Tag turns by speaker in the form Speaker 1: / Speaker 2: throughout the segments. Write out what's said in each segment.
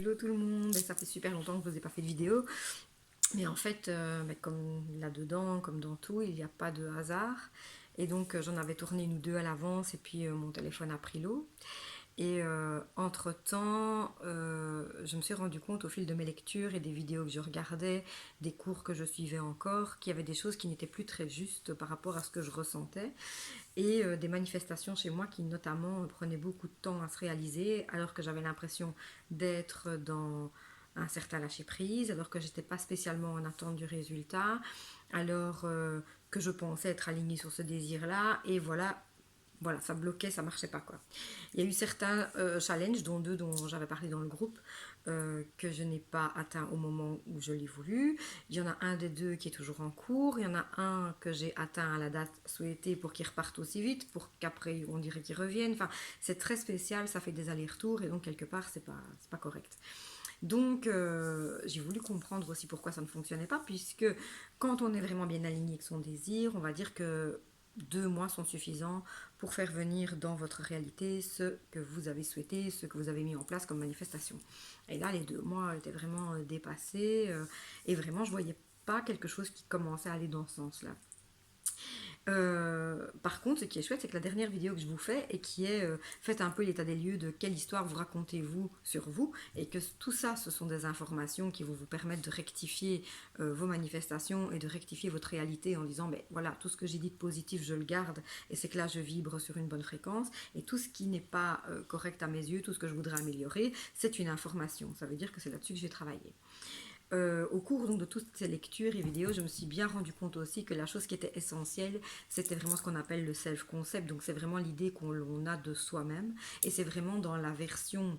Speaker 1: hello tout le monde, ça fait super longtemps que je vous ai pas fait de vidéo. Mais en fait, comme là-dedans, comme dans tout, il n'y a pas de hasard. Et donc j'en avais tourné une ou deux à l'avance et puis mon téléphone a pris l'eau. Et entre-temps, je me suis rendu compte au fil de mes lectures et des vidéos que je regardais, des cours que je suivais encore, qu'il y avait des choses qui n'étaient plus très justes par rapport à ce que je ressentais. Et des manifestations chez moi qui notamment prenaient beaucoup de temps à se réaliser, alors que j'avais l'impression d'être dans un certain lâcher-prise, alors que j'étais pas spécialement en attente du résultat, alors que je pensais être alignée sur ce désir-là, et voilà, ça bloquait, ça marchait pas quoi. Il y a eu certains challenges, dont deux dont j'avais parlé dans le groupe, que je n'ai pas atteint au moment où je l'ai voulu. Il y en a un des deux qui est toujours en cours. Il y en a un que j'ai atteint à la date souhaitée pour qu'il reparte aussi vite, pour qu'après on dirait qu'il revienne. Enfin, c'est très spécial, ça fait des allers-retours et donc quelque part c'est pas correct. Donc, j'ai voulu comprendre aussi pourquoi ça ne fonctionnait pas, puisque quand on est vraiment bien aligné avec son désir, on va dire que 2 mois sont suffisants pour faire venir dans votre réalité ce que vous avez souhaité, ce que vous avez mis en place comme manifestation. Et là, les 2 mois étaient vraiment dépassés, et vraiment, je voyais pas quelque chose qui commençait à aller dans ce sens-là. Par contre, ce qui est chouette, c'est que la dernière vidéo que je vous fais et qui est faites un peu l'état des lieux de quelle histoire vous racontez-vous sur vous et que tout ça, ce sont des informations qui vont vous permettre de rectifier vos manifestations et de rectifier votre réalité en disant, ben voilà, tout ce que j'ai dit de positif, je le garde et c'est que là, je vibre sur une bonne fréquence et tout ce qui n'est pas correct à mes yeux, tout ce que je voudrais améliorer, c'est une information. Ça veut dire que c'est là-dessus que j'ai travaillé. Au cours donc, de toutes ces lectures et vidéos, je me suis bien rendu compte aussi que la chose qui était essentielle, c'était vraiment ce qu'on appelle le self-concept. Donc c'est vraiment l'idée qu'on a de soi-même. Et c'est vraiment dans la version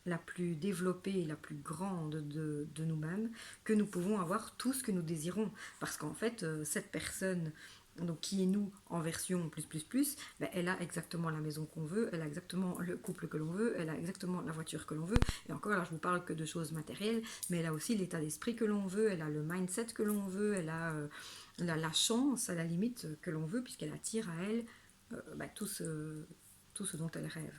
Speaker 1: la plus développée et la plus grande de nous-mêmes que nous pouvons avoir tout ce que nous désirons. Parce qu'en fait, cette personne donc qui est nous en version plus, ben, elle a exactement la maison qu'on veut, elle a exactement le couple que l'on veut, elle a exactement la voiture que l'on veut. Et encore là, je vous parle que de choses matérielles, mais elle a aussi l'état d'esprit que l'on veut, elle a le mindset que l'on veut, elle a la chance à la limite que l'on veut, puisqu'elle attire à elle ben, tout ce dont elle rêve.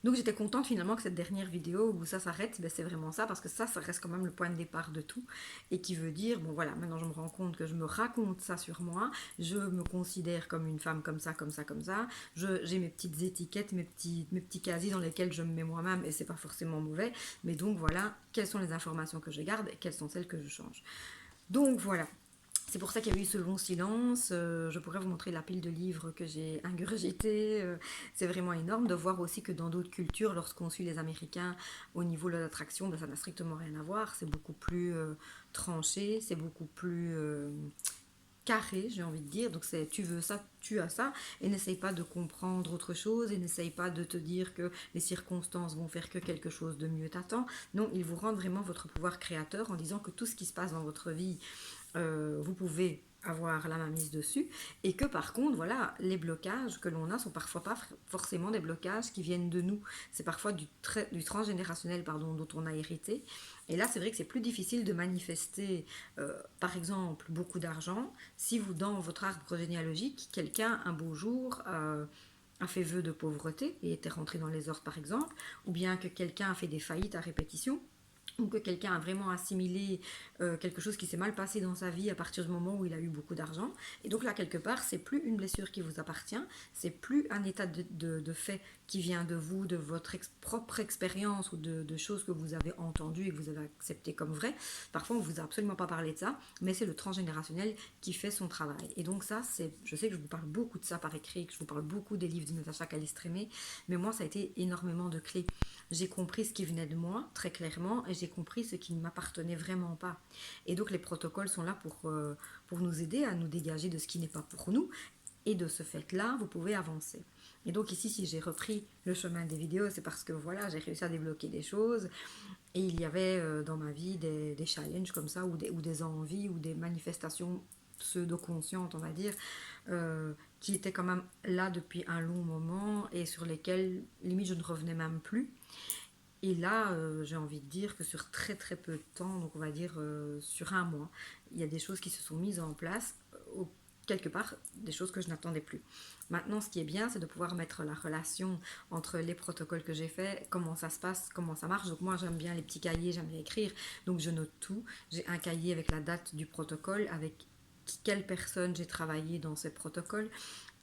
Speaker 1: Donc j'étais contente finalement que cette dernière vidéo où ça s'arrête, ben c'est vraiment ça, parce que ça reste quand même le point de départ de tout, et qui veut dire, bon voilà, maintenant je me rends compte que je me raconte ça sur moi, je me considère comme une femme comme ça, comme ça, comme ça, j'ai mes petites étiquettes, mes petits casiers dans lesquels je me mets moi-même, et c'est pas forcément mauvais, mais donc voilà, quelles sont les informations que je garde, et quelles sont celles que je change. Donc voilà, c'est pour ça qu'il y a eu ce long silence. Je pourrais vous montrer la pile de livres que j'ai ingurgité. C'est vraiment énorme de voir aussi que dans d'autres cultures, lorsqu'on suit les Américains au niveau de l'attraction, ben, ça n'a strictement rien à voir. C'est beaucoup plus tranché, c'est beaucoup plus carré, j'ai envie de dire. Donc c'est tu veux ça, tu as ça. Et n'essaye pas de comprendre autre chose et n'essaye pas de te dire que les circonstances vont faire que quelque chose de mieux t'attend. Non, ils vous rendent vraiment votre pouvoir créateur en disant que tout ce qui se passe dans votre vie vous pouvez avoir la main mise dessus et que par contre voilà les blocages que l'on a sont parfois pas forcément des blocages qui viennent de nous, c'est parfois du transgénérationnel pardon, dont on a hérité. Et là c'est vrai que c'est plus difficile de manifester par exemple beaucoup d'argent si vous dans votre arbre généalogique quelqu'un un beau jour a fait vœu de pauvreté et était rentré dans les ordres par exemple, ou bien que quelqu'un a fait des faillites à répétition, ou que quelqu'un a vraiment assimilé quelque chose qui s'est mal passé dans sa vie à partir du moment où il a eu beaucoup d'argent. Et donc là, quelque part, c'est plus une blessure qui vous appartient, c'est plus un état de fait qui vient de vous, de votre propre expérience ou de choses que vous avez entendues et que vous avez acceptées comme vraies. Parfois, on ne vous a absolument pas parlé de ça, mais c'est le transgénérationnel qui fait son travail. Et donc ça, je sais que je vous parle beaucoup de ça par écrit, que je vous parle beaucoup des livres de Natacha Calistrémé, mais moi, ça a été énormément de clés. J'ai compris ce qui venait de moi, très clairement, et j'ai compris ce qui ne m'appartenait vraiment pas. Et donc les protocoles sont là pour nous aider à nous dégager de ce qui n'est pas pour nous. Et de ce fait-là, vous pouvez avancer. Et donc ici, si j'ai repris le chemin des vidéos, c'est parce que voilà, j'ai réussi à débloquer des choses. Et il y avait dans ma vie des challenges comme ça, ou des envies, ou des manifestations pseudo-conscientes, on va dire, qui étaient quand même là depuis un long moment et sur lesquelles, limite, je ne revenais même plus. Et là, j'ai envie de dire que sur très très peu de temps, donc on va dire sur un mois, il y a des choses qui se sont mises en place quelque part des choses que je n'attendais plus. Maintenant, ce qui est bien, c'est de pouvoir mettre la relation entre les protocoles que j'ai faits, comment ça se passe, comment ça marche. Donc moi, j'aime bien les petits cahiers, j'aime bien écrire, donc je note tout. J'ai un cahier avec la date du protocole, avec quelle personne j'ai travaillé dans ces protocoles,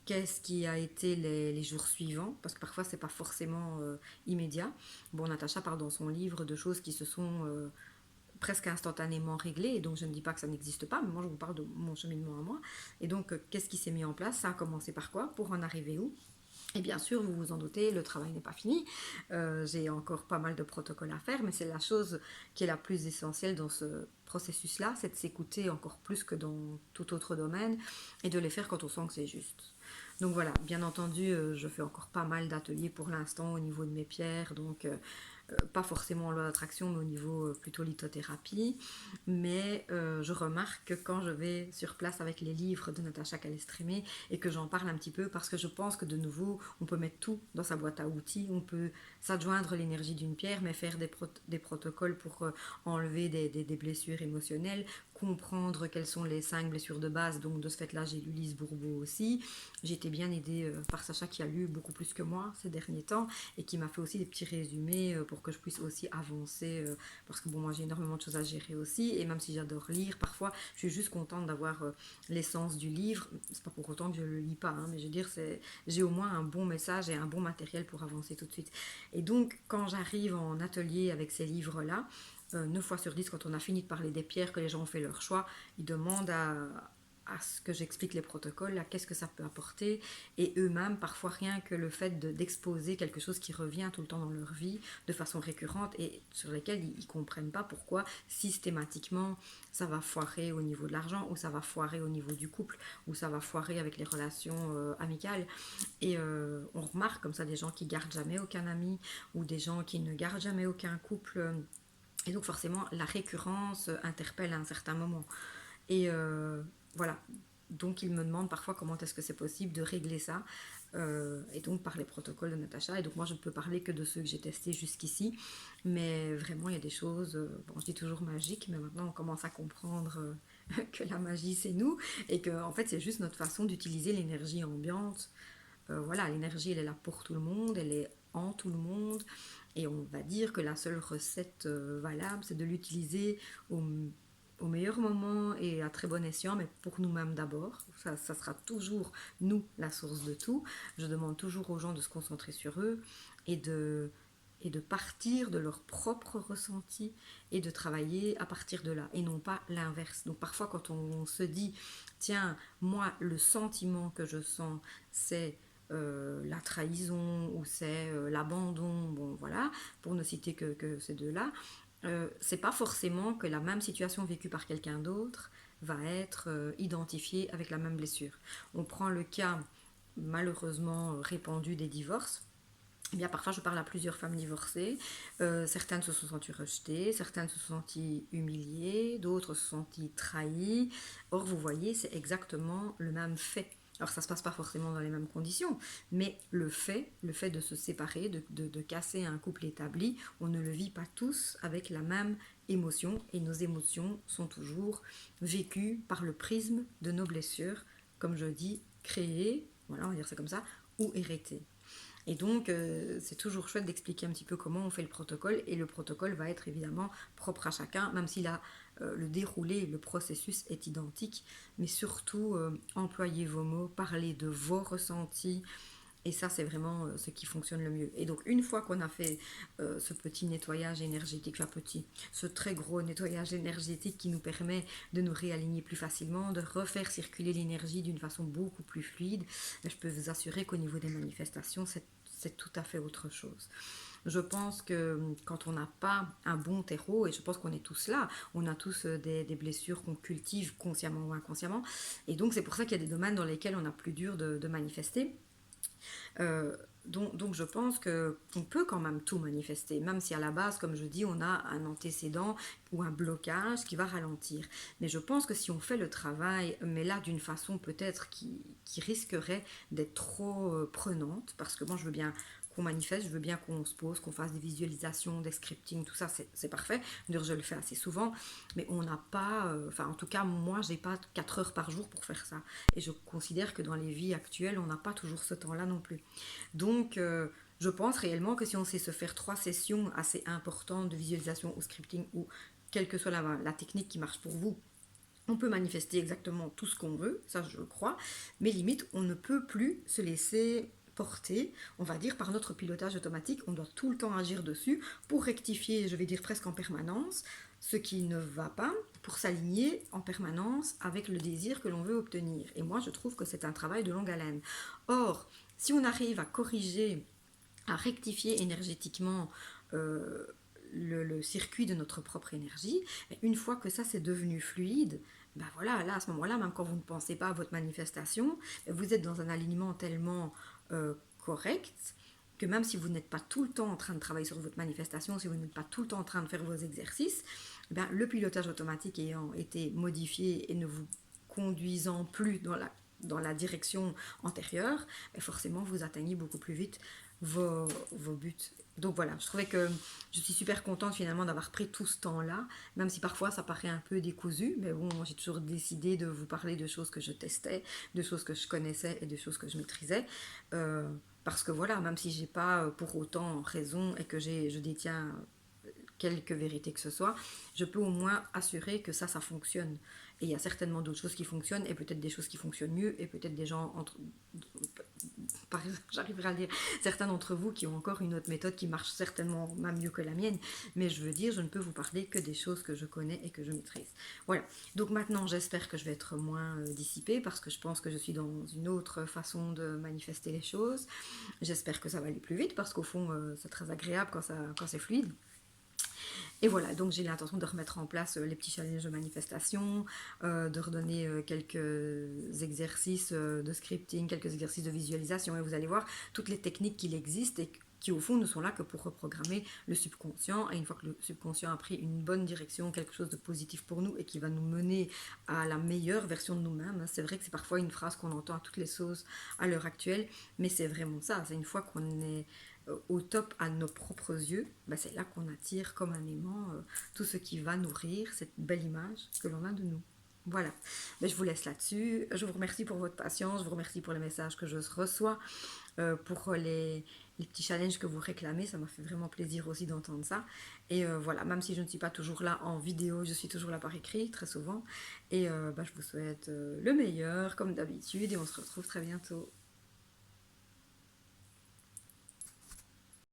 Speaker 1: qu'est-ce qui a été les jours suivants, parce que parfois c'est pas forcément immédiat. Bon, Natacha parle dans son livre de choses qui se sont presque instantanément réglées, et donc je ne dis pas que ça n'existe pas, mais moi je vous parle de mon cheminement à moi. Et donc qu'est-ce qui s'est mis en place? Ça a commencé par quoi? Pour en arriver où? Et bien sûr, vous vous en doutez, le travail n'est pas fini. J'ai encore pas mal de protocoles à faire, mais c'est la chose qui est la plus essentielle dans ce processus-là, c'est de s'écouter encore plus que dans tout autre domaine et de les faire quand on sent que c'est juste. Donc voilà, bien entendu, je fais encore pas mal d'ateliers pour l'instant au niveau de mes pierres, donc pas forcément en loi d'attraction, mais au niveau plutôt lithothérapie. Mais je remarque que quand je vais sur place avec les livres de Natacha Calestrémé et que j'en parle un petit peu, parce que je pense que de nouveau, on peut mettre tout dans sa boîte à outils, on peut s'adjoindre l'énergie d'une pierre, mais faire des protocoles pour enlever des blessures émotionnelles, comprendre quelles sont les 5 blessures de base. Donc de ce fait-là, j'ai lu Lise Bourbeau aussi. J'ai été bien aidée par Sacha qui a lu beaucoup plus que moi ces derniers temps et qui m'a fait aussi des petits résumés pour que je puisse aussi avancer parce que bon, moi j'ai énormément de choses à gérer aussi, et même si j'adore lire, parfois je suis juste contente d'avoir l'essence du livre. C'est pas pour autant que je le lis pas, hein, mais je veux dire, j'ai au moins un bon message et un bon matériel pour avancer tout de suite. Et donc quand j'arrive en atelier avec ces livres là, 9 fois sur 10, quand on a fini de parler des pierres, que les gens ont fait leur choix, ils demandent à ce que j'explique les protocoles, à qu'est-ce que ça peut apporter, et eux-mêmes, parfois rien que le fait d'exposer quelque chose qui revient tout le temps dans leur vie, de façon récurrente, et sur lesquels ils ne comprennent pas pourquoi systématiquement ça va foirer au niveau de l'argent, ou ça va foirer au niveau du couple, ou ça va foirer avec les relations amicales. Et on remarque comme ça des gens qui gardent jamais aucun ami, ou des gens qui ne gardent jamais aucun couple, et donc forcément la récurrence interpelle à un certain moment. Et voilà, donc il me demande parfois comment est-ce que c'est possible de régler ça, et donc par les protocoles de Natacha. Et donc moi je ne peux parler que de ceux que j'ai testés jusqu'ici, mais vraiment il y a des choses, bon je dis toujours magiques, mais maintenant on commence à comprendre que la magie c'est nous, et que en fait c'est juste notre façon d'utiliser l'énergie ambiante. Voilà, l'énergie elle est là pour tout le monde, elle est en tout le monde, et on va dire que la seule recette valable c'est de l'utiliser au meilleur moment et à très bon escient, mais pour nous-mêmes d'abord. Ça sera toujours nous la source de tout. Je demande toujours aux gens de se concentrer sur eux et de partir de leur propre ressenti et de travailler à partir de là et non pas l'inverse. Donc parfois quand on se dit tiens, moi le sentiment que je sens c'est la trahison ou c'est l'abandon, bon voilà, pour ne citer que ces deux-là, c'est pas forcément que la même situation vécue par quelqu'un d'autre va être identifiée avec la même blessure. On prend le cas malheureusement répandu des divorces. Eh bien, parfois, je parle à plusieurs femmes divorcées. Certaines se sont senties rejetées, certaines se sont senties humiliées, d'autres se sont senties trahies. Or, vous voyez, c'est exactement le même fait. Alors, ça ne se passe pas forcément dans les mêmes conditions, mais le fait de se séparer, de casser un couple établi, on ne le vit pas tous avec la même émotion, et nos émotions sont toujours vécues par le prisme de nos blessures, comme je dis, créées, voilà, on va dire ça comme ça, ou héritées. Et donc, c'est toujours chouette d'expliquer un petit peu comment on fait le protocole. Et le protocole va être évidemment propre à chacun, même si le déroulé, le processus est identique. Mais surtout, employez vos mots, parlez de vos ressentis. Et ça, c'est vraiment ce qui fonctionne le mieux. Et donc, une fois qu'on a fait ce petit nettoyage énergétique, ce très gros nettoyage énergétique qui nous permet de nous réaligner plus facilement, de refaire circuler l'énergie d'une façon beaucoup plus fluide, je peux vous assurer qu'au niveau des manifestations, c'est tout à fait autre chose. Je pense que quand on n'a pas un bon terreau, et je pense qu'on est tous là, on a tous des blessures qu'on cultive consciemment ou inconsciemment, et donc c'est pour ça qu'il y a des domaines dans lesquels on a plus dur de manifester. Donc je pense qu'on peut quand même tout manifester, même si à la base, comme je dis, on a un antécédent ou un blocage qui va ralentir. Mais je pense que si on fait le travail, mais là d'une façon peut-être qui risquerait d'être trop prenante, parce que moi je veux bien qu'on manifeste, je veux bien qu'on se pose, qu'on fasse des visualisations, des scripting, tout ça, c'est parfait. D'ailleurs, je le fais assez souvent, mais on n'a pas, en tout cas, moi, j'ai pas 4 heures par jour pour faire ça. Et je considère que dans les vies actuelles, on n'a pas toujours ce temps-là non plus. Donc, je pense réellement que si on sait se faire 3 sessions assez importantes de visualisation ou scripting, ou quelle que soit la technique qui marche pour vous, on peut manifester exactement tout ce qu'on veut, ça je le crois, mais limite, on ne peut plus se laisser porter, on va dire, par notre pilotage automatique. On doit tout le temps agir dessus pour rectifier, je vais dire presque en permanence, ce qui ne va pas, pour s'aligner en permanence avec le désir que l'on veut obtenir. Et moi, je trouve que c'est un travail de longue haleine. Or, si on arrive à corriger, à rectifier énergétiquement le circuit de notre propre énergie, une fois que ça c'est devenu fluide, ben voilà, là à ce moment-là, même quand vous ne pensez pas à votre manifestation, vous êtes dans un alignement tellement correct que même si vous n'êtes pas tout le temps en train de travailler sur votre manifestation, si vous n'êtes pas tout le temps en train de faire vos exercices, ben, le pilotage automatique ayant été modifié et ne vous conduisant plus dans la direction antérieure, ben forcément vous atteignez beaucoup plus vite vos buts. Donc voilà, je trouvais que je suis super contente finalement d'avoir pris tout ce temps-là, même si parfois ça paraît un peu décousu, mais bon, j'ai toujours décidé de vous parler de choses que je testais, de choses que je connaissais et de choses que je maîtrisais. Parce que voilà, même si j'ai pas pour autant raison et que je détiens quelque vérité que ce soit, je peux au moins assurer que ça fonctionne. Et il y a certainement d'autres choses qui fonctionnent, et peut-être des choses qui fonctionnent mieux, et peut-être des gens, par exemple, j'arriverai à le dire, certains d'entre vous qui ont encore une autre méthode qui marche certainement même mieux que la mienne, mais je veux dire, je ne peux vous parler que des choses que je connais et que je maîtrise. Voilà, donc maintenant j'espère que je vais être moins dissipée, parce que je pense que je suis dans une autre façon de manifester les choses. J'espère que ça va aller plus vite, parce qu'au fond, c'est très agréable quand c'est fluide. Et voilà, donc j'ai l'intention de remettre en place les petits challenges de manifestation, de redonner quelques exercices de scripting, quelques exercices de visualisation. Et vous allez voir toutes les techniques qu'il existe et qui au fond ne sont là que pour reprogrammer le subconscient. Et une fois que le subconscient a pris une bonne direction, quelque chose de positif pour nous et qui va nous mener à la meilleure version de nous-mêmes. C'est vrai que c'est parfois une phrase qu'on entend à toutes les sauces à l'heure actuelle, mais c'est vraiment ça. C'est une fois qu'on est au top à nos propres yeux, ben c'est là qu'on attire comme un aimant tout ce qui va nourrir cette belle image que l'on a de nous. Voilà, ben je vous laisse là-dessus. Je vous remercie pour votre patience, je vous remercie pour les messages que je reçois, pour les petits challenges que vous réclamez. Ça m'a fait vraiment plaisir aussi d'entendre ça. Et voilà, même si je ne suis pas toujours là en vidéo, je suis toujours là par écrit, très souvent. Et ben, je vous souhaite le meilleur, comme d'habitude, et on se retrouve très bientôt.